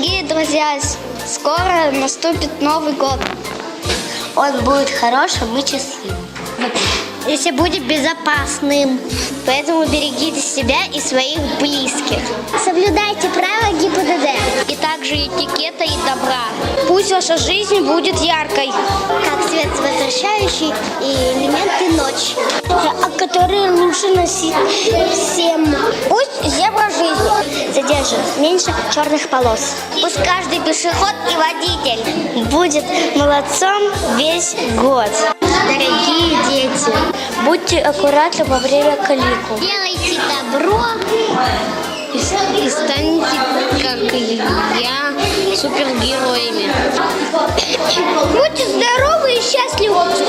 Дорогие друзья, скоро наступит Новый год. Он будет хорошим и счастливым. Если будет безопасным. Поэтому берегите себя и своих близких. Соблюдайте правила ГИБДД. И также этикета и добра. Пусть ваша жизнь будет яркой. Как свет возвращающий и элементы ночи, которые лучше носить всем. Пусть зебра жизни Задерживает меньше черных полос. Пусть каждый пешеход и водитель Будет молодцом весь год. Дорогие дети, Будьте аккуратны во время каникул. делайте добро и станете, как я, супергероями. Будьте здоровы и счастливы.